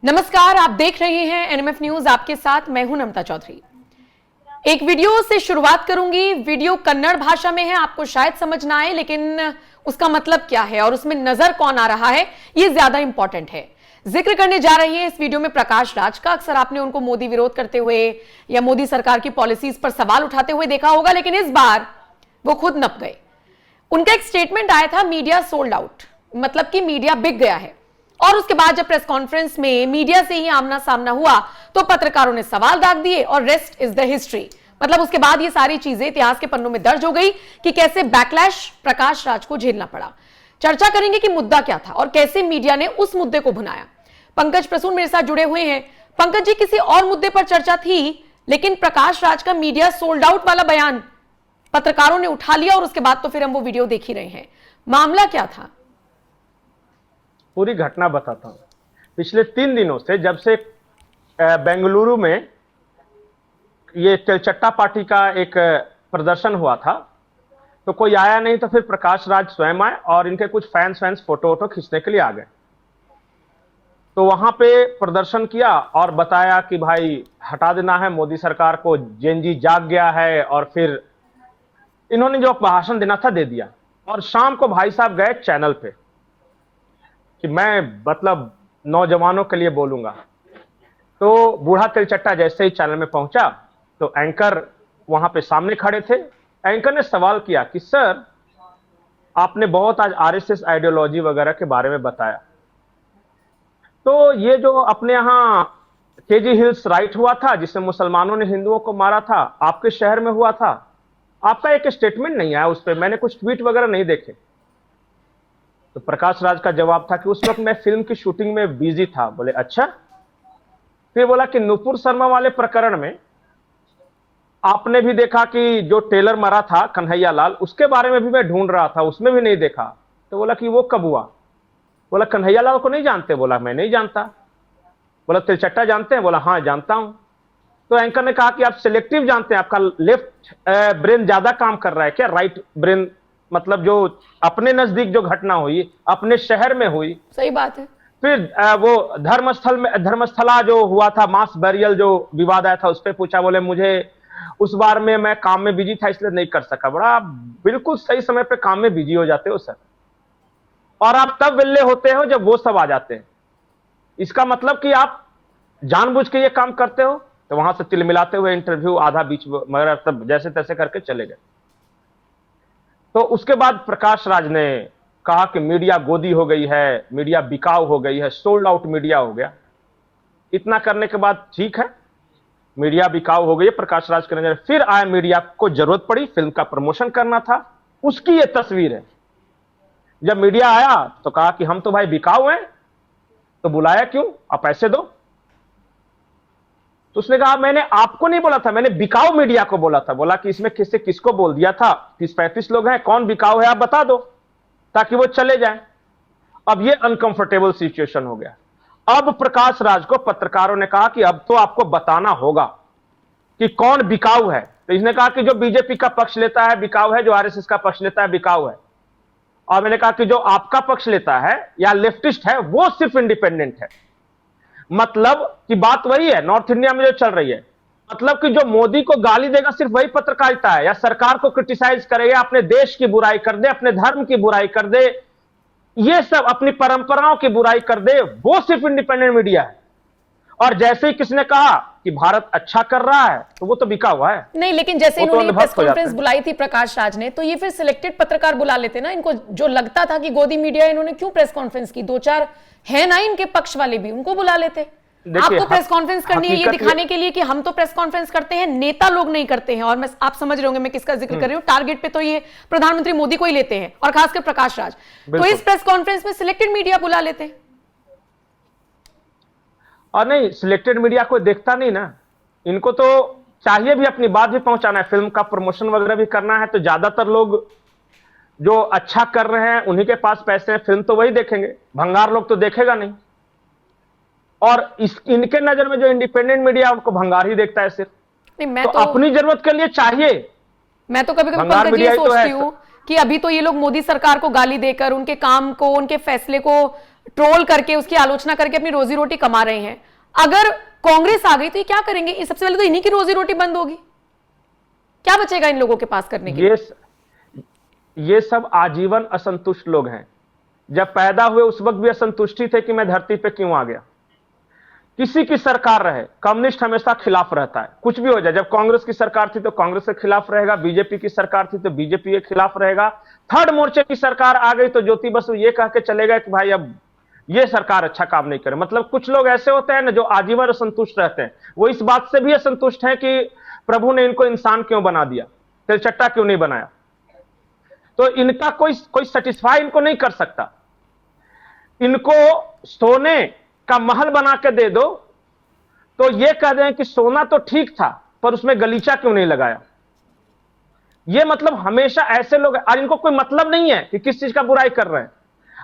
नमस्कार, आप देख रहे हैं एनएमएफ न्यूज। आपके साथ मैं हूं नम्रता चौधरी। एक वीडियो से शुरुआत करूंगी। वीडियो कन्नड़ भाषा में है, आपको शायद समझ ना आए, लेकिन उसका मतलब क्या है और उसमें नजर कौन आ रहा है ये ज्यादा इंपॉर्टेंट है। जिक्र करने जा रही है इस वीडियो में प्रकाश राज का। अक्सर आपने उनको मोदी विरोध करते हुए या मोदी सरकार की पॉलिसीज पर सवाल उठाते हुए देखा होगा, लेकिन इस बार वो खुद नप गए। उनका एक स्टेटमेंट आया था, मीडिया सोल्ड आउट, मतलब कि मीडिया बिक गया है। और उसके बाद जब प्रेस कॉन्फ्रेंस में मीडिया से ही आमना सामना हुआ तो पत्रकारों ने सवाल दाग दिए और रेस्ट इज द हिस्ट्री। मतलब उसके बाद ये सारी चीजें इतिहास के पन्नों में दर्ज हो गई कि कैसे बैकलैश प्रकाश राज को झेलना पड़ा। चर्चा करेंगे कि मुद्दा क्या था और कैसे मीडिया ने उस मुद्दे को भुनाया। पंकज प्रसून मेरे साथ जुड़े हुए हैं। पंकज जी, किसी और मुद्दे पर चर्चा थी, लेकिन प्रकाश राज का मीडिया सोल्ड आउट वाला बयान पत्रकारों ने उठा लिया और उसके बाद तो फिर हम वो वीडियो देख ही रहे हैं। मामला क्या था? पूरी घटना बताता हूं। पिछले 3 दिनों से, जब से बेंगलुरु में ये तेलचट्टा पार्टी का एक प्रदर्शन हुआ था, तो कोई आया नहीं, तो फिर प्रकाश राज स्वयं आए और इनके कुछ फैंस फोटो वोटो खींचने के लिए आ गए। तो वहां पे प्रदर्शन किया और बताया कि भाई हटा देना है मोदी सरकार को, जेनजी जाग गया है। और फिर इन्होंने जो भाषण देना था दे दिया। और शाम को भाई साहब गए चैनल पे कि मैं मतलब नौजवानों के लिए बोलूंगा। तो बूढ़ा तिलचट्टा जैसे ही चैनल में पहुंचा तो एंकर वहां पे सामने खड़े थे। एंकर ने सवाल किया कि सर, आपने बहुत आज आरएसएस आइडियोलॉजी वगैरह के बारे में बताया, तो ये जो अपने यहां केजी हिल्स राइट हुआ था जिसमें मुसलमानों ने हिंदुओं को मारा था, आपके शहर में हुआ था, आपका एक स्टेटमेंट नहीं आया उस पर, मैंने कुछ ट्वीट वगैरह नहीं देखे। तो प्रकाश राज का जवाब था कि उस वक्त मैं फिल्म की शूटिंग में बिजी था। बोले अच्छा। फिर बोला कि नुपुर शर्मा वाले प्रकरण में आपने भी देखा कि जो टेलर मरा था कन्हैया लाल, उसके बारे में भी मैं ढूंढ रहा था, उसमें भी नहीं देखा। तो बोला कि वो कब हुआ? बोला कन्हैया लाल को नहीं जानते? बोला मैं नहीं जानता। बोला तिलचट्टा जानते हैं? बोला हाँ जानता हूं। तो एंकर ने कहा कि आप सिलेक्टिव जानते हैं, आपका लेफ्ट ब्रेन ज्यादा काम कर रहा है क्या, राइट ब्रेन? मतलब जो अपने नजदीक जो घटना हुई, अपने शहर में हुई। सही बात है। फिर वो धर्मस्थला जो हुआ था, मास बैरियल जो विवाद आया था, उस पर पूछा। बोले मुझे उस बार में मैं काम में बिजी था इसलिए नहीं कर सका। बड़ा आप बिल्कुल सही समय पे काम में बिजी हो जाते हो सर, और आप तब विल्ले होते हो जब वो सब आ जाते हैं। इसका मतलब कि आप जानबूझ के ये काम करते हो। तो वहां से तिलमिलाते हुए इंटरव्यू आधा बीच मगर तब जैसे तैसे करके चले गए। तो उसके बाद प्रकाश राज ने कहा कि मीडिया गोदी हो गई है, मीडिया बिकाऊ हो गई है, सोल्ड आउट मीडिया हो गया। इतना करने के बाद ठीक है, मीडिया बिकाऊ हो गई है प्रकाश राज के नजर। फिर आए मीडिया को जरूरत पड़ी, फिल्म का प्रमोशन करना था, उसकी ये तस्वीर है। जब मीडिया आया तो कहा कि हम तो भाई बिकाऊ हैं, तो बुलाया क्यों, आप पैसे दो। तो उसने कहा मैंने आपको नहीं बोला था, मैंने बिकाऊ मीडिया को बोला था। बोला कि इसमें किसको बोल दिया था? 30-35 लोग हैं, कौन बिकाऊ है आप बता दो ताकि वो चले जाएं। अब ये अनकंफर्टेबल सिचुएशन हो गया। अब प्रकाश राज को पत्रकारों ने कहा कि अब तो आपको बताना होगा कि कौन बिकाऊ है। तो इसने कहा कि जो बीजेपी का पक्ष लेता है बिकाऊ है, जो आरएसएस का पक्ष लेता है बिकाऊ है। और मैंने कहा कि जो आपका पक्ष लेता है या लेफ्टिस्ट है वो सिर्फ इंडिपेंडेंट है। मतलब कि बात वही है नॉर्थ इंडिया में जो चल रही है। मतलब कि जो मोदी को गाली देगा सिर्फ वही पत्रकारिता है, या सरकार को क्रिटिसाइज करेगा, अपने देश की बुराई कर दे, अपने धर्म की बुराई कर दे, ये सब अपनी परंपराओं की बुराई कर दे, वो सिर्फ इंडिपेंडेंट मीडिया है। और जैसे ही किसने कहा कि भारत अच्छा कर रहा है तो वो तो बिका हुआ है। नहीं, लेकिन जैसे इन्होंने प्रेस कॉन्फ्रेंस बुलाई थी प्रकाश राज ने, तो ये फिर सिलेक्टेड पत्रकार बुला लेते ना। इनको जो लगता था कि गोदी मीडिया, इन्होंने क्यों प्रेस कॉन्फ्रेंस की? 2-4 है ना इनके पक्ष वाले भी, उनको बुला लेते। आपको प्रेस कॉन्फ्रेंस करनी है ये दिखाने के लिए कि हम तो प्रेस कॉन्फ्रेंस करते हैं, नेता लोग नहीं करते हैं। और मैं, आप समझ रहे होंगे मैं किसका जिक्र कर रही हूं। टारगेट पे तो ये प्रधानमंत्री मोदी को ही लेते हैं, और खासकर प्रकाश राज। तो इस प्रेस कॉन्फ्रेंस में सिलेक्टेड मीडिया बुला लेते हैं। और नहीं, सिलेक्टेड मीडिया कोई देखता नहीं ना। इनको तो चाहिए भी अपनी बात भी पहुंचाना है, फिल्म का प्रमोशन वगैरह भी करना है। तो ज्यादातर लोग जो अच्छा कर रहे हैं उन्हीं के पास पैसे हैं, फिल्म तो वही देखेंगे, भंगार लोग तो देखेगा नहीं। और इनके नजर में जो इंडिपेंडेंट मीडिया उनको भंगार ही देखता है सिर्फ। नहीं, मैं तो अपनी जरूरत के लिए चाहिए। मैं तो कभी-कभी पंकज जी सोचती हूँ कि अभी तो ये लोग मोदी सरकार को गाली देकर, उनके काम को, उनके फैसले को ट्रोल करके, उसकी आलोचना करके अपनी रोजी रोटी कमा रहे हैं। अगर कांग्रेस आ गई तो ये क्या करेंगे? ये सबसे पहले तो इन्हीं की रोजी रोटी बंद होगी। क्या बचेगा इन लोगों के पास करने के लिए? ये सब आजीवन असंतुष्ट लोग हैं। जब पैदा हुए उस वक्त भी असंतुष्टि थे कि मैं धरती पे क्यों आ गया। किसी की सरकार रहे, कम्युनिस्ट हमेशा खिलाफ रहता है, कुछ भी हो जाए। जब कांग्रेस की सरकार थी तो कांग्रेस के खिलाफ रहेगा, बीजेपी की सरकार थी तो बीजेपी के खिलाफ रहेगा, थर्ड मोर्चे की सरकार आ गई तो ज्योति बसु ये कह के चलेगा कि भाई अब ये सरकार अच्छा काम नहीं करे। मतलब कुछ लोग ऐसे होते हैं ना जो आजीवन असंतुष्ट रहते हैं। वो इस बात से भी असंतुष्ट हैं कि प्रभु ने इनको इंसान क्यों बना दिया, तिलचट्टा क्यों नहीं बनाया। तो इनका कोई सेटिस्फाई इनको नहीं कर सकता। इनको सोने का महल बना के दे दो तो ये कह दें कि सोना तो ठीक था पर उसमें गलीचा क्यों नहीं लगाया। ये मतलब हमेशा ऐसे लोग, और इनको कोई मतलब नहीं है कि किस चीज का बुराई कर रहे हैं।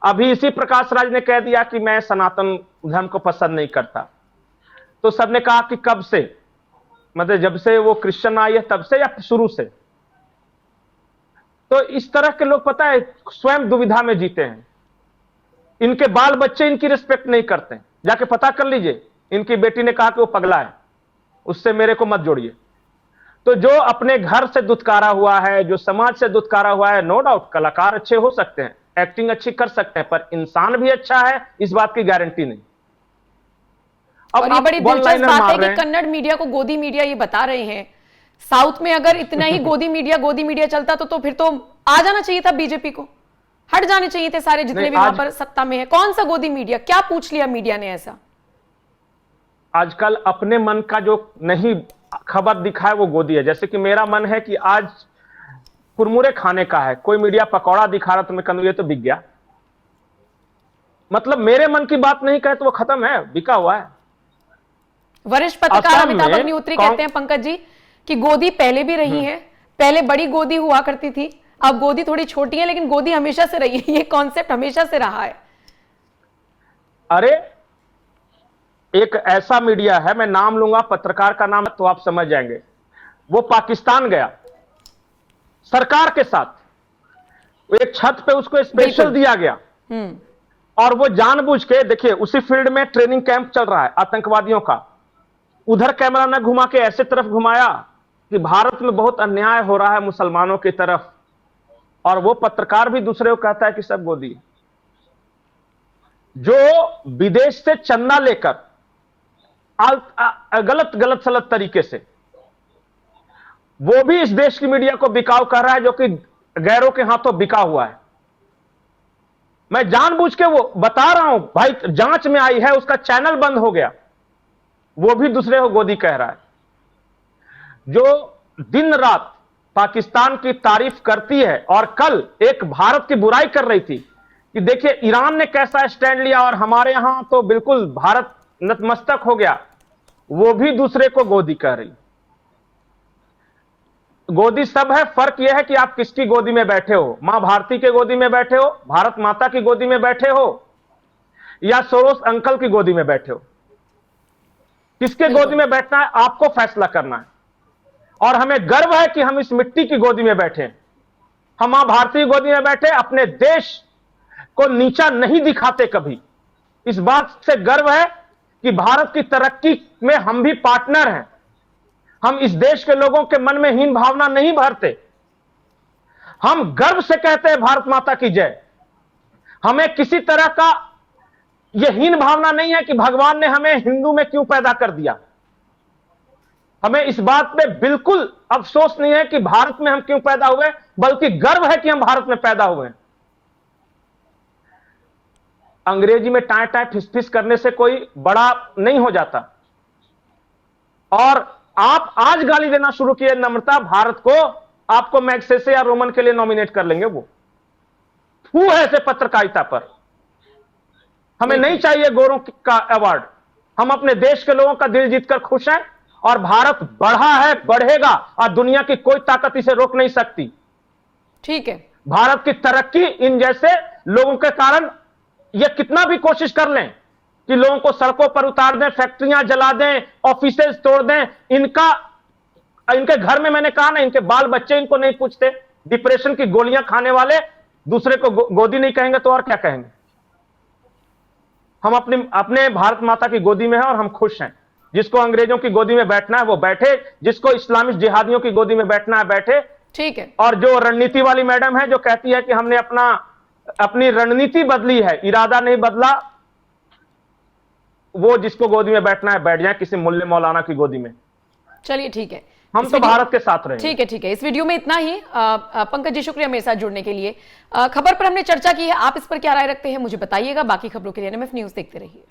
अभी इसी प्रकाश राज ने कह दिया कि मैं सनातन धर्म को पसंद नहीं करता, तो सबने कहा कि कब से, मतलब जब से वो क्रिश्चियन आई है तब से या शुरू से। तो इस तरह के लोग पता है स्वयं दुविधा में जीते हैं। इनके बाल बच्चे इनकी रिस्पेक्ट नहीं करते। जाके पता कर लीजिए, इनकी बेटी ने कहा कि वो पगला है, उससे मेरे को मत जोड़िए। तो जो अपने घर से दुत्कारा हुआ है, जो समाज से दुत्कारा हुआ है, नो डाउट कलाकार अच्छे हो सकते हैं, एक्टिंग अच्छी कर सकते हैं, पर इंसान भी अच्छा है इस बात की गारंटी नहीं। और ये बड़ी दिलचस्प बात है कि कन्नड़ मीडिया को गोदी मीडिया ये बता रहे हैं। साउथ में अगर इतना ही गोदी मीडिया चलता तो फिर तो आ जाना चाहिए था बीजेपी को, हट जाने चाहिए थे सारे जितने भी वहां पर सत्ता में है। कौन सा गोदी मीडिया, क्या पूछ लिया मीडिया ने ऐसा? आजकल अपने मन का जो नहीं खबर दिखाए वो गोदी है। जैसे कि मेरा मन है कि आज कुरमुरे खाने का है, कोई मीडिया पकौड़ा दिखा रहा तो मैं कहूं ये तो बिक गया। मतलब मेरे मन की बात नहीं कहे तो वो खत्म है, बिका हुआ है। वरिष्ठ पत्रकार अमिताभ अग्निहोत्री कहते हैं पंकज जी कि गोदी पहले भी रही है, पहले बड़ी गोदी हुआ करती थी, अब गोदी थोड़ी छोटी है लेकिन गोदी हमेशा से रही है। ये कॉन्सेप्ट हमेशा से रहा है। अरे एक ऐसा मीडिया है, मैं नाम लूंगा, पत्रकार का नाम तो आप समझ जाएंगे। वो पाकिस्तान गया सरकार के साथ, एक छत पे उसको स्पेशल दिया गया और वो जानबूझ के, देखिए उसी फील्ड में ट्रेनिंग कैंप चल रहा है आतंकवादियों का, उधर कैमरा न घुमा के ऐसे तरफ घुमाया कि भारत में बहुत अन्याय हो रहा है मुसलमानों की तरफ, और वो पत्रकार भी दूसरे को कहता है कि सब गोदी। जो विदेश से चंदा लेकर गलत सलत तरीके से, वो भी इस देश की मीडिया को बिकाऊ कर रहा है, जो कि गैरों के हाथों बिका हुआ है। मैं जानबूझ के वो बता रहा हूं भाई, जांच में आई है, उसका चैनल बंद हो गया, वो भी दूसरे को गोदी कह रहा है। जो दिन रात पाकिस्तान की तारीफ करती है और कल एक भारत की बुराई कर रही थी कि देखिए ईरान ने कैसा स्टैंड लिया और हमारे यहां तो बिल्कुल भारत नतमस्तक हो गया, वो भी दूसरे को गोदी कह रही। गोदी सब है, फर्क यह है कि आप किसकी गोदी में बैठे हो। मां भारती के गोदी में बैठे हो, भारत माता की गोदी में बैठे हो, या सोरोस अंकल की गोदी में बैठे हो। किसके गोदी में बैठना है आपको फैसला करना है। और हमें गर्व है कि हम इस मिट्टी की गोदी में बैठे, हम मां भारती की गोदी में बैठे, अपने देश को नीचा नहीं दिखाते कभी। इस बात से गर्व है कि भारत की तरक्की में हम भी पार्टनर हैं। हम इस देश के लोगों के मन में हीन भावना नहीं भरते, हम गर्व से कहते हैं भारत माता की जय। हमें किसी तरह का यह हीन भावना नहीं है कि भगवान ने हमें हिंदू में क्यों पैदा कर दिया। हमें इस बात में बिल्कुल अफसोस नहीं है कि भारत में हम क्यों पैदा हुए, बल्कि गर्व है कि हम भारत में पैदा हुए। अंग्रेजी में टाय टाय फिस फिस करने से कोई बड़ा नहीं हो जाता। और आप आज गाली देना शुरू किए नम्रता भारत को, आपको मैग्सेसे या रोमन के लिए नॉमिनेट कर लेंगे। वो फू है ऐसे पत्रकारिता पर। हमें नहीं चाहिए गोरों का अवार्ड। हम अपने देश के लोगों का दिल जीतकर खुश हैं और भारत बढ़ा है, बढ़ेगा, और दुनिया की कोई ताकत इसे रोक नहीं सकती। ठीक है, भारत की तरक्की इन जैसे लोगों के कारण, ये कितना भी कोशिश कर लें कि लोगों को सड़कों पर उतार दें, फैक्ट्रियां जला दें, ऑफिसेज तोड़ दें, इनके घर में, मैंने कहा ना, इनके बाल बच्चे इनको नहीं पूछते। डिप्रेशन की गोलियां खाने वाले दूसरे को गोदी नहीं कहेंगे तो और क्या कहेंगे। हम अपने अपने भारत माता की गोदी में हैं और हम खुश हैं। जिसको अंग्रेजों की गोदी में बैठना है वो बैठे, जिसको इस्लामिक जिहादियों की गोदी में बैठना है बैठे। ठीक है। और जो रणनीति वाली मैडम है जो कहती है कि हमने अपनी रणनीति बदली है, इरादा नहीं बदला, वो जिसको गोदी में बैठना है बैठ जाए, किसी मुल्ले मौलाना की गोदी में। चलिए ठीक है, हम तो भारत के साथ रहेंगे। ठीक है, ठीक है। इस वीडियो में इतना ही। पंकज जी, शुक्रिया मेरे साथ जुड़ने के लिए। खबर पर हमने चर्चा की है, आप इस पर क्या राय रखते हैं मुझे बताइएगा। बाकी खबरों के लिए एनएमएफ न्यूज देखते रहिए।